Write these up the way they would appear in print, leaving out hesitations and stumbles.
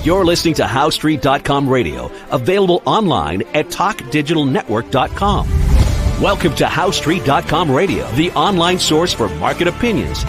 You're listening to HowStreet.com radio, available online at TalkDigitalNetwork.com. Welcome to HowStreet.com radio, the online source for market opinions.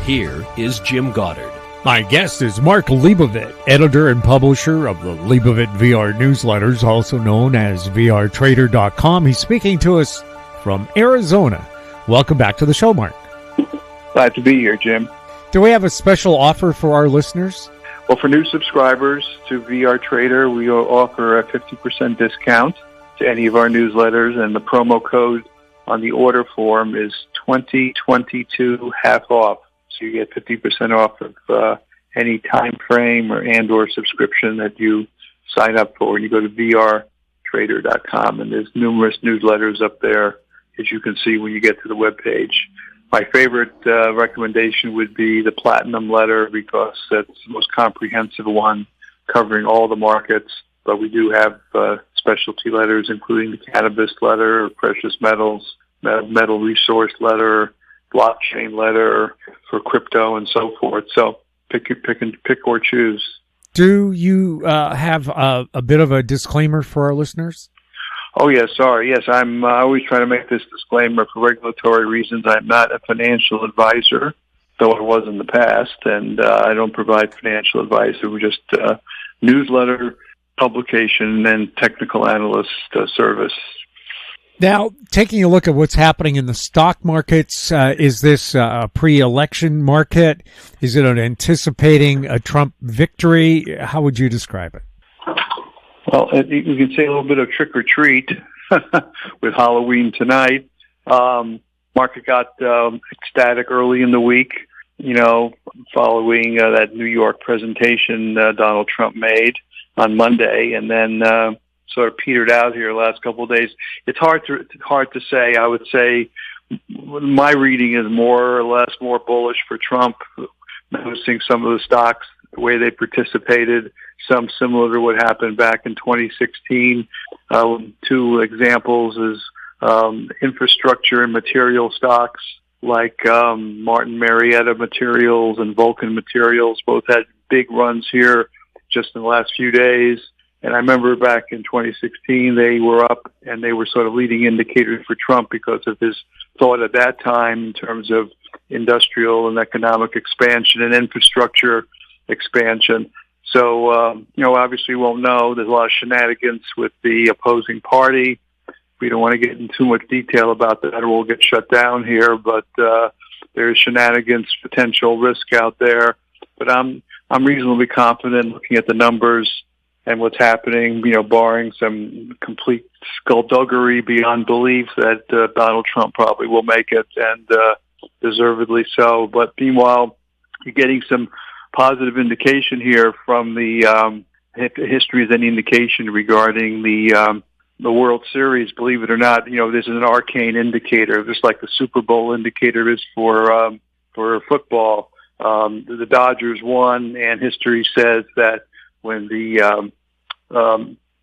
Here is Jim Goddard. My guest is Mark Leibovit, editor and publisher of the Leibovit VR newsletters, also known as VRTrader.com. He's speaking to us from Arizona. Welcome back to the show, Mark. Glad to be here, Jim. Do we have a special offer for our listeners? Well, for new subscribers to VR Trader, we offer a 50% discount to any of our newsletters, and the promo code on the order form is 2022 half off. So you get 50% off of any time frame or subscription that you sign up for when you go to VRTrader.com. And there's numerous newsletters up there, as you can see when you get to the webpage. My favorite recommendation would be the Platinum letter, because that's the most comprehensive one, covering all the markets. But we do have specialty letters, including the cannabis letter, precious metals, metal resource letter, blockchain letter for crypto, and so forth. So pick or choose. Do you have a bit of a disclaimer for our listeners? Oh, yes, sorry. Yes, I always try to make this disclaimer for regulatory reasons. I'm not a financial advisor, though I was in the past, and I don't provide financial advice. We're just newsletter publication and technical analyst service. Now, taking a look at what's happening in the stock markets, is this a pre-election market? Is it anticipating a Trump victory? How would you describe it? Well, you can say a little bit of trick or treat with Halloween tonight. Market got ecstatic early in the week, following that New York presentation Donald Trump made on Monday, and then sort of petered out here the last couple of days. It's hard to say. I would say my reading is more or less more bullish for Trump, noticing some of the stocks, the way they participated, some similar to what happened back in 2016. Two examples is infrastructure and material stocks like Martin Marietta Materials and Vulcan Materials. Both had big runs here just in the last few days. And I remember back in 2016, they were up, and they were sort of leading indicators for Trump because of his thought at that time in terms of industrial and economic expansion and infrastructure expansion. So, obviously we won't know. There's a lot of shenanigans with the opposing party. We don't want to get into too much detail about that, or we'll get shut down here, but there's shenanigans, potential risk out there. But I'm reasonably confident looking at the numbers and what's happening, barring some complete skullduggery beyond belief, that Donald Trump probably will make it, and deservedly so. But meanwhile, you're getting some positive indication here from the history is any indication regarding the World Series. Believe it or not, this is an arcane indicator, just like the Super Bowl indicator is for football. The Dodgers won, and history says that when the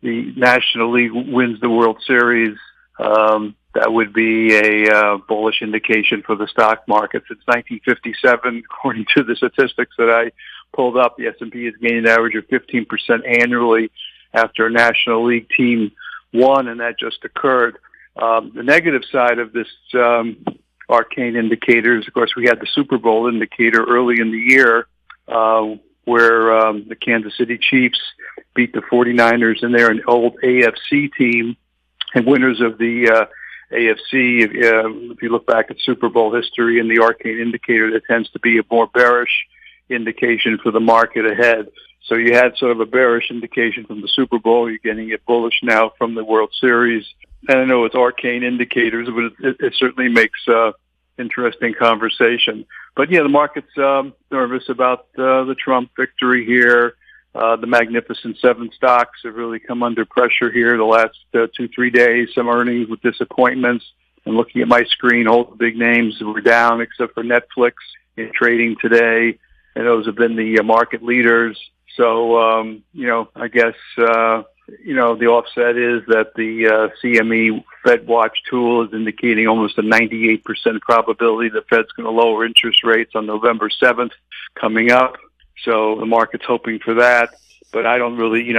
National League wins the World Series, that would be a bullish indication for the stock market. Since 1957, according to the statistics that I pulled up, the S&P has gained an average of 15% annually after a National League team won, and that just occurred. The negative side of this arcane indicators, of course, we had the Super Bowl indicator early in the year, where the Kansas City Chiefs beat the 49ers, and they're an old AFC team and winners of the AFC. If you look back at Super Bowl history and the arcane indicator, that tends to be a more bearish indication for the market ahead. So you had sort of a bearish indication from the Super Bowl. You're getting it bullish now from the World Series. And I know it's arcane indicators, but it certainly makes interesting conversation. But yeah, the market's nervous about the Trump victory here. The Magnificent Seven stocks have really come under pressure here the last 2-3 days. Some earnings with disappointments. And looking at my screen, all the big names were down except for Netflix in trading today. And those have been the market leaders. So, I guess, the offset is that the CME Fed Watch tool is indicating almost a 98% probability the Fed's going to lower interest rates on November 7th coming up. So the market's hoping for that. But I don't really,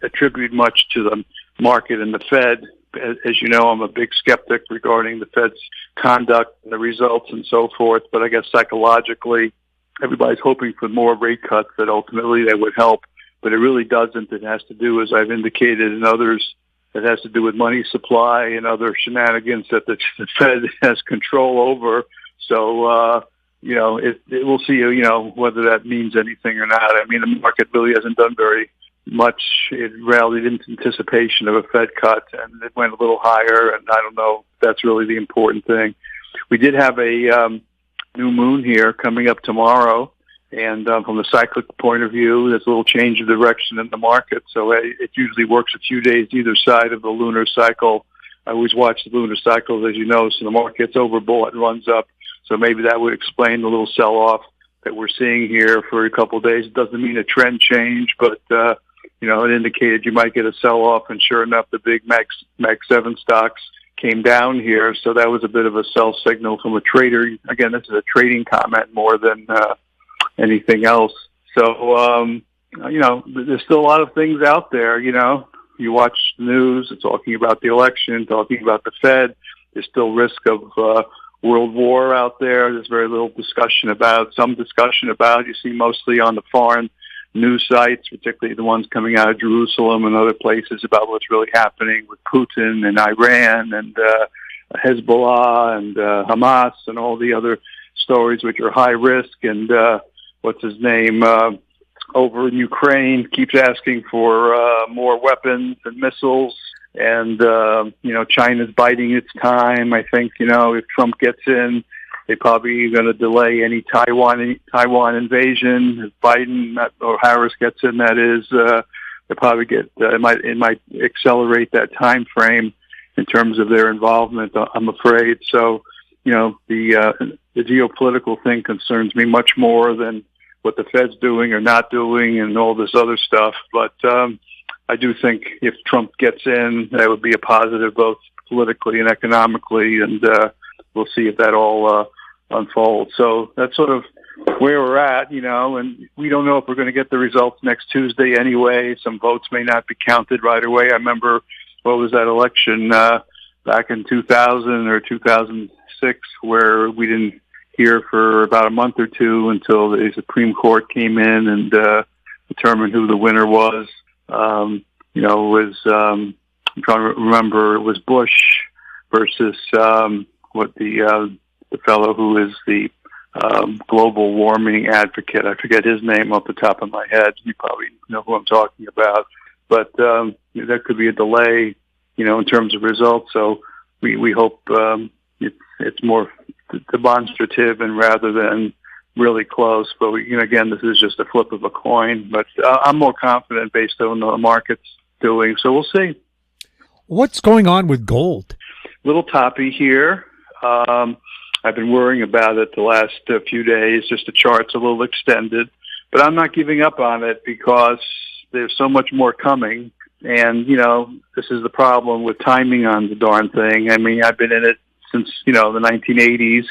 attribute much to the market and the Fed. As you know, I'm a big skeptic regarding the Fed's conduct and the results and so forth. But I guess psychologically, everybody's hoping for more rate cuts that ultimately they would help. But it really doesn't. It has to do, as I've indicated, and others, it has to do with money supply and other shenanigans that the Fed has control over. So, we'll see, whether that means anything or not. I mean, the market really hasn't done very much. It rallied in anticipation of a Fed cut, and it went a little higher, and I don't know if that's really the important thing. We did have a new moon here coming up tomorrow, and from the cyclic point of view, there's a little change of direction in the market, so it usually works a few days either side of the lunar cycle. I always watch the lunar cycles, as you know, so the market's overbought and runs up, so maybe that would explain the little sell-off that we're seeing here for a couple of days. It doesn't mean a trend change, but it indicated you might get a sell-off, and sure enough, the big Mag 7 stocks came down here, so that was a bit of a sell signal from a trader. Again, this is a trading comment more than anything else. So, there's still a lot of things out there, You watch the news, it's talking about the election, talking about the Fed. There's still risk of world war out there. There's very little discussion about, you see mostly on the foreign news sites, particularly the ones coming out of Jerusalem and other places, about what's really happening with Putin and Iran and Hezbollah and Hamas and all the other stories which are high risk. And what's his name over in Ukraine keeps asking for more weapons and missiles. And, China's biding its time. I think, if Trump gets in, they probably are going to delay any Taiwan invasion. If Biden or Harris gets in, that is, they probably it might accelerate that time frame in terms of their involvement, I'm afraid. So, the geopolitical thing concerns me much more than what the Fed's doing or not doing and all this other stuff. But I do think if Trump gets in, that would be a positive both politically and economically, and we'll see if that all unfolds. So that's sort of where we're at, and we don't know if we're going to get the results next Tuesday anyway. Some votes may not be counted right away. I remember, what was that election back in 2000 or 2006 where we didn't hear for about a month or two until the Supreme Court came in and determined who the winner was. I'm trying to remember, it was Bush versus the fellow who is the global warming advocate. I forget his name off the top of my head. You probably know who I'm talking about. But there could be a delay, in terms of results. So we hope it's more demonstrative and rather than really close. But again, this is just a flip of a coin. But I'm more confident based on the market's doing. So we'll see. What's going on with gold? Little toppy here. I've been worrying about it the last few days. Just the chart's a little extended. But I'm not giving up on it because there's so much more coming. And, this is the problem with timing on the darn thing. I mean, I've been in it since, the 1980s,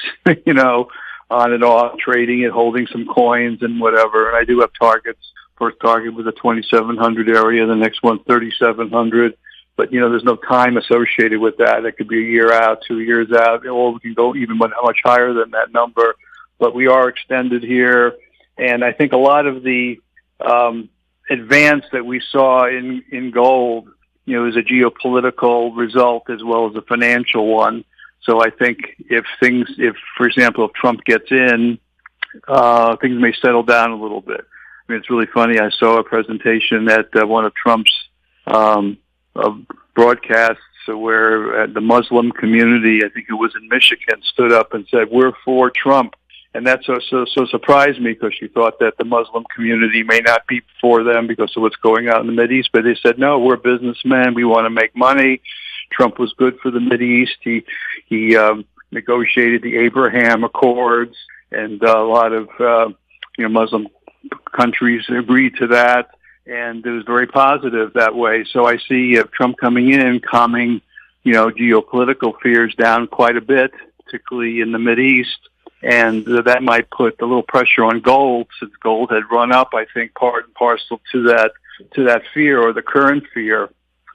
on and off, trading it, holding some coins and whatever. And I do have targets. First target was the 2,700 area. The next one, 3,700. But, there's no time associated with that. It could be a year out, 2 years out, or we can go even much higher than that number. But we are extended here. And I think a lot of the advance that we saw in gold, is a geopolitical result as well as a financial one. So I think for example, if Trump gets in, things may settle down a little bit. I mean, it's really funny. I saw a presentation at one of Trump's broadcasts where the Muslim community, I think it was in Michigan, stood up and said, "We're for Trump." And that so surprised me because she thought that the Muslim community may not be for them because of what's going on in the Mideast. But they said, no, we're businessmen. We want to make money. Trump was good for the Mideast. He negotiated the Abraham Accords, and a lot of Muslim countries agreed to that. And it was very positive that way. So I see Trump coming in, calming, geopolitical fears down quite a bit, particularly in the Mideast. And that might put a little pressure on gold, since gold had run up, I think, part and parcel to that fear, or the current fear.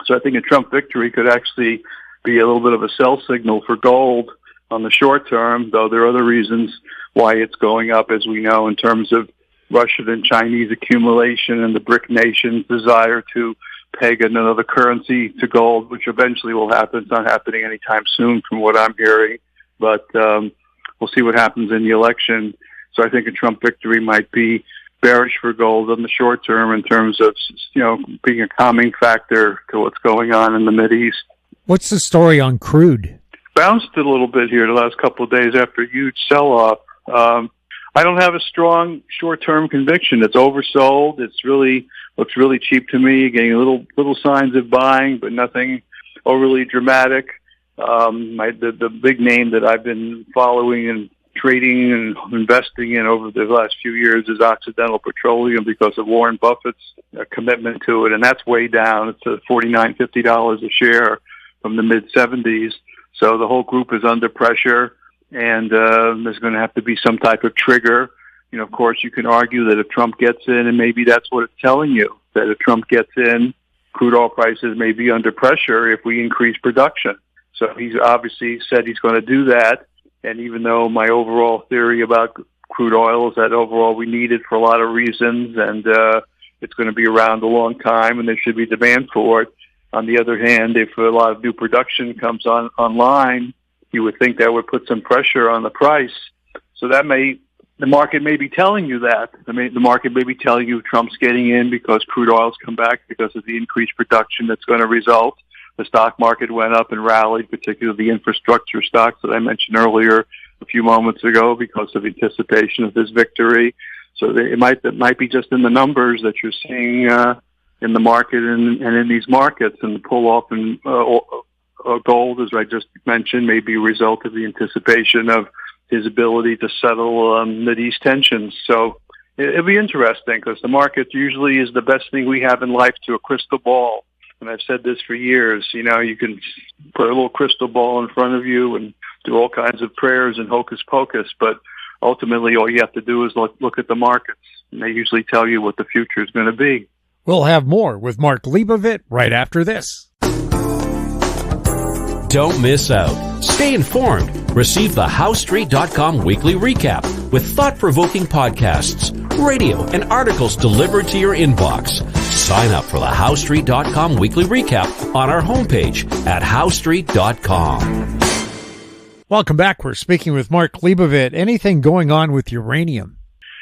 So I think a Trump victory could actually be a little bit of a sell signal for gold on the short term, though there are other reasons why it's going up, as we know, in terms of Russian and Chinese accumulation and the BRIC nations' desire to peg another currency to gold, which eventually will happen. It's not happening anytime soon from what I'm hearing, but we'll see what happens in the election. So I think a Trump victory might be bearish for gold in the short term in terms of, being a calming factor to what's going on in the Mideast. What's the story on crude? Bounced a little bit here the last couple of days after a huge sell-off. I don't have a strong short-term conviction. It's oversold. Looks really cheap to me. Getting little signs of buying, but nothing overly dramatic. The big name that I've been following and trading and investing in over the last few years is Occidental Petroleum, because of Warren Buffett's commitment to it, and that's way down. It's $49, $50 a share from the mid-70s. So the whole group is under pressure, and there's going to have to be some type of trigger. Of course, you can argue that if Trump gets in, and maybe that's what it's telling you, that if Trump gets in, crude oil prices may be under pressure if we increase production. So he's obviously said he's going to do that. And even though my overall theory about crude oil is that overall we need it for a lot of reasons, and it's going to be around a long time, and there should be demand for it. On the other hand, if a lot of new production comes online, you would think that would put some pressure on the price. So the market may be telling you that. The market may be telling you Trump's getting in because crude oil's come back because of the increased production that's going to result. The stock market went up and rallied, particularly the infrastructure stocks that I mentioned earlier a few moments ago, because of anticipation of this victory. So it might be just in the numbers that you're seeing in the market and in these markets, and the pull-off in gold, as I just mentioned, may be a result of the anticipation of his ability to settle Mideast tensions. So it'll be interesting, because the market usually is the best thing we have in life to a crystal ball. And I've said this for years, you can put a little crystal ball in front of you and do all kinds of prayers and hocus pocus, but ultimately all you have to do is look at the markets, and they usually tell you what the future is going to be. We'll have more with Mark Leibovit right after this. Don't miss out. Stay informed. Receive the HowStreet.com weekly recap with thought-provoking podcasts, radio, and articles delivered to your inbox. Sign up for the HowStreet.com weekly recap on our homepage at HowStreet.com. Welcome back. We're speaking with Mark Leibovit. Anything going on with uranium?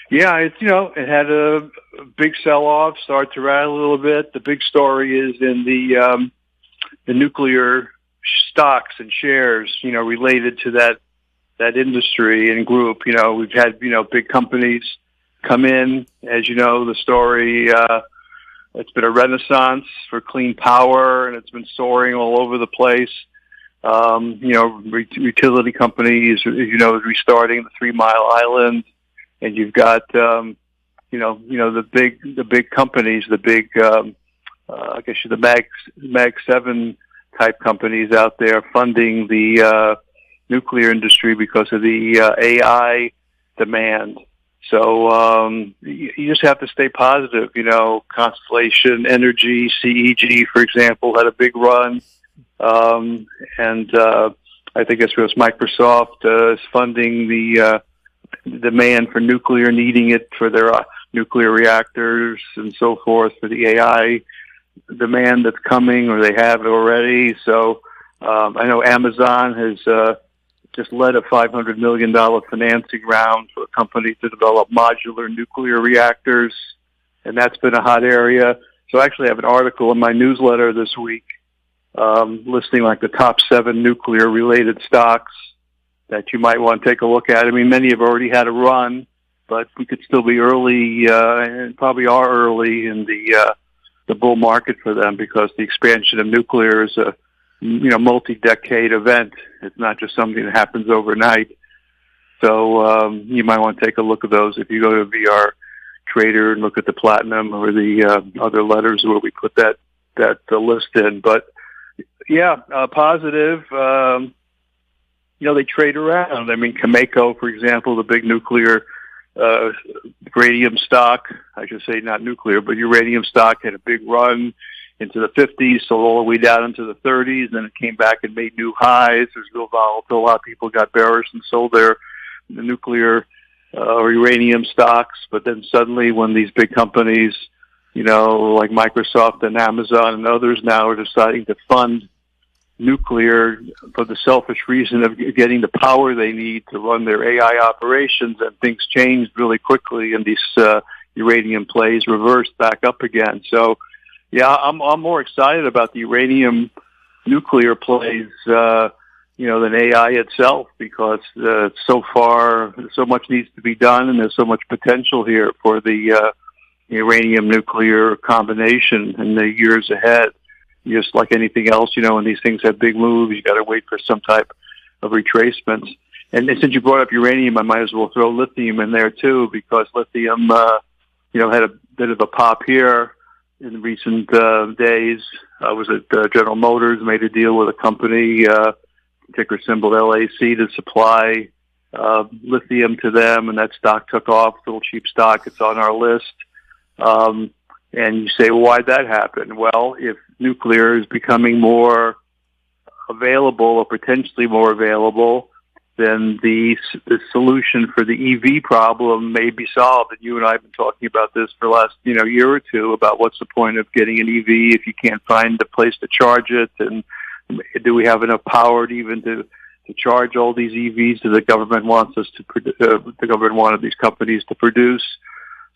Yeah, it had a big sell-off, started to rattle a little bit. The big story is in the nuclear stocks and shares, related to that industry and group. We've had, big companies come in. As you know, the story, it's been a renaissance for clean power, and it's been soaring all over the place. Utility companies, restarting the 3 Mile Island, and you've got, the big companies, the Mag 7 type companies out there funding the nuclear industry because of the AI demand. So you just have to stay positive. Constellation Energy, CEG, for example, had a big run. And I think it was Microsoft is funding the demand for nuclear, needing it for their nuclear reactors and so forth for the AI demand that's coming, or they have it already. So I know Amazon has just led a $500 million financing round for a company to develop modular nuclear reactors, and that's been a hot area. So I actually have an article in my newsletter this week listing like the top 7 nuclear-related stocks that you might want to take a look at. I mean, many have already had a run, but we could still be early, and probably are early in the bull market for them, because the expansion of nuclear is a multi-decade event. It's not just something that happens overnight. So you might want to take a look at those if you go to VR Trader and look at the platinum or the other letters where we put that list in. But yeah, positive. they trade around. I mean, Cameco, for example, the big nuclear uranium stock, I should say not nuclear, but uranium stock had a big run into the 50s, so all the way down into the 30s, then it came back and made new highs. There's real volatile. A lot of people got bearish and sold the nuclear or uranium stocks, but then suddenly when these big companies, like Microsoft and Amazon and others now are deciding to fund nuclear for the selfish reason of getting the power they need to run their AI operations, and things changed really quickly, and these uranium plays reversed back up again. So, yeah, I'm more excited about the uranium nuclear plays, than AI itself, because so far so much needs to be done, and there's so much potential here for the uranium nuclear combination in the years ahead. Just like anything else, when these things have big moves, you got to wait for some type of retracements. And since you brought up uranium, I might as well throw lithium in there too, because lithium, had a bit of a pop here in recent days. I was at General Motors, made a deal with a company, ticker symbol LAC, to supply lithium to them, and that stock took off. It's a little cheap stock. It's on our list. And you say, well, why'd that happen? Well, if nuclear is becoming more available or potentially more available, then the solution for the EV problem may be solved. And you and I have been talking about this for the last year or two, about what's the point of getting an EV if you can't find a place to charge it, and do we have enough power to charge all these EVs that the government wants us to the government wanted these companies to produce.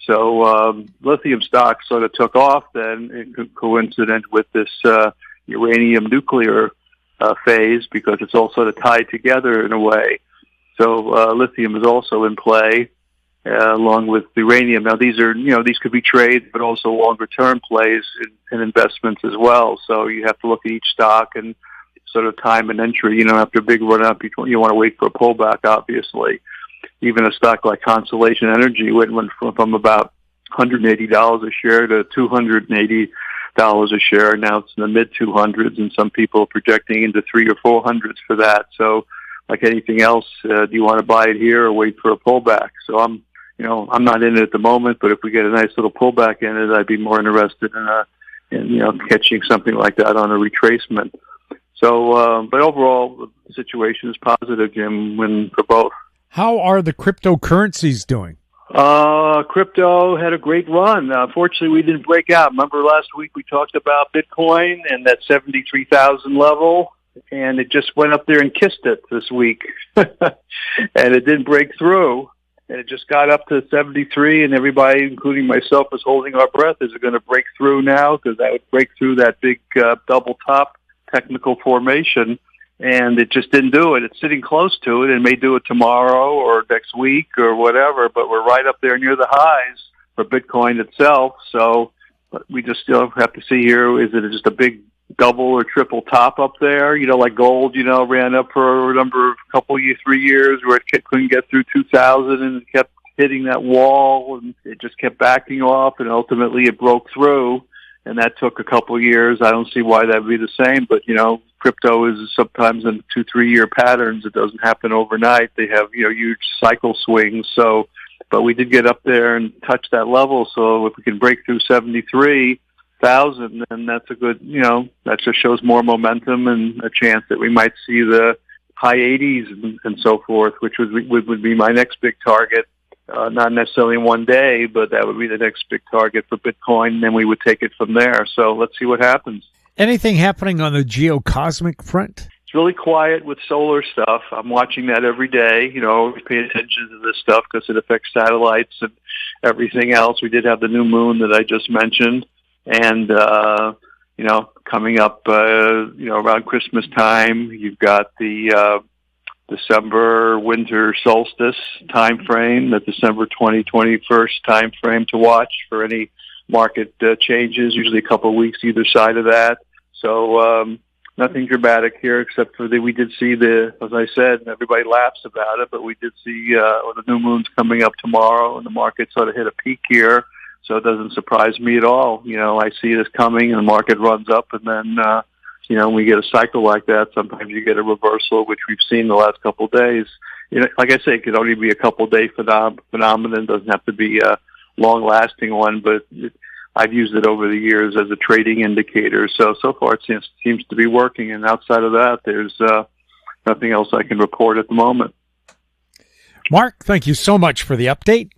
So lithium stocks sort of took off then, coincident with this uranium nuclear phase, because it's all sort of tied together in a way. So lithium is also in play along with uranium. Now these are these could be trades, but also longer term plays and investments as well. So you have to look at each stock and sort of time and entry. After a big run up, you want to wait for a pullback, obviously. Even a stock like Constellation Energy went from about $180 a share to $280 a share. Now it's in the mid 200s, and some people are projecting into 300s or 400s for that. So, like anything else, do you want to buy it here or wait for a pullback? So I'm not in it at the moment, but if we get a nice little pullback in it, I'd be more interested in catching something like that on a retracement. So, but overall, the situation is positive, Jim, for both. How are the cryptocurrencies doing? Crypto had a great run. Fortunately, we didn't break out. Remember last week we talked about Bitcoin and that 73,000 level, and it just went up there and kissed it this week. And it didn't break through, and it just got up to 73, and everybody, including myself, was holding our breath. Is it going to break through now? Because that would break through that big double top technical formation. And it just didn't do it. It's sitting close to it. It may do it tomorrow or next week or whatever, but we're right up there near the highs for Bitcoin itself. So we just still have to see here, is it just a big double or triple top up there? Like gold, ran up for a couple of 3 years where it couldn't get through 2,000 and it kept hitting that wall, and it just kept backing off, and ultimately it broke through. And that took a couple of years. I don't see why that would be the same, but crypto is sometimes in 2-3 year patterns. It doesn't happen overnight. They have huge cycle swings. So, but we did get up there and touch that level. So if we can break through 73,000, then that's a good. That just shows more momentum and a chance that we might see the high 80s and so forth, which would be my next big target. Not necessarily in one day, but that would be the next big target for Bitcoin, and then we would take it from there. So let's see what happens. Anything happening on the geocosmic front? It's really quiet with solar stuff. I'm watching that every day. Always pay attention to this stuff because it affects satellites and everything else. We did have the new moon that I just mentioned, and coming up, around Christmas time, you've got the December winter solstice time frame, the December 2021 time frame to watch for any market changes, usually a couple of weeks either side of that. So nothing dramatic here, except for we did see as I said, and everybody laughs about it, but we did see the new moon's coming up tomorrow, and the market sort of hit a peak here, so it doesn't surprise me at all. I see this coming, and the market runs up and then when we get a cycle like that, sometimes you get a reversal, which we've seen the last couple of days. Like I say, it could only be a couple-day phenomenon. It doesn't have to be a long-lasting one, but I've used it over the years as a trading indicator. So far it seems to be working, and outside of that, there's nothing else I can report at the moment. Mark, thank you so much for the update.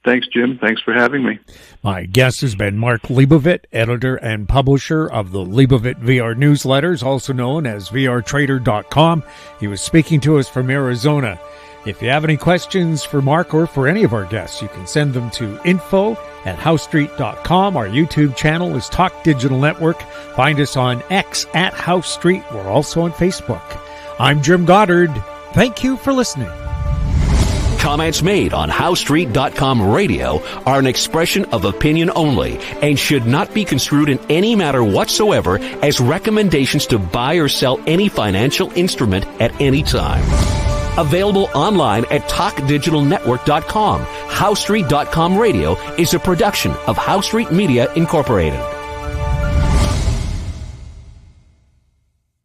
Thanks, Jim. Thanks for having me. My guest has been Mark Leibovit, editor and publisher of the Leibovit VR newsletters, also known as vrtrader.com. He was speaking to us from Arizona. If you have any questions for Mark or for any of our guests, you can send them to info@housestreet.com. Our YouTube channel is Talk Digital Network. Find us on X @HouseStreet. We're also on Facebook. I'm Jim Goddard. Thank you for listening. Comments made on HouseStreet.com radio are an expression of opinion only and should not be construed in any matter whatsoever as recommendations to buy or sell any financial instrument at any time. Available online at TalkDigitalNetwork.com. HouseStreet.com radio is a production of House Street Media Incorporated.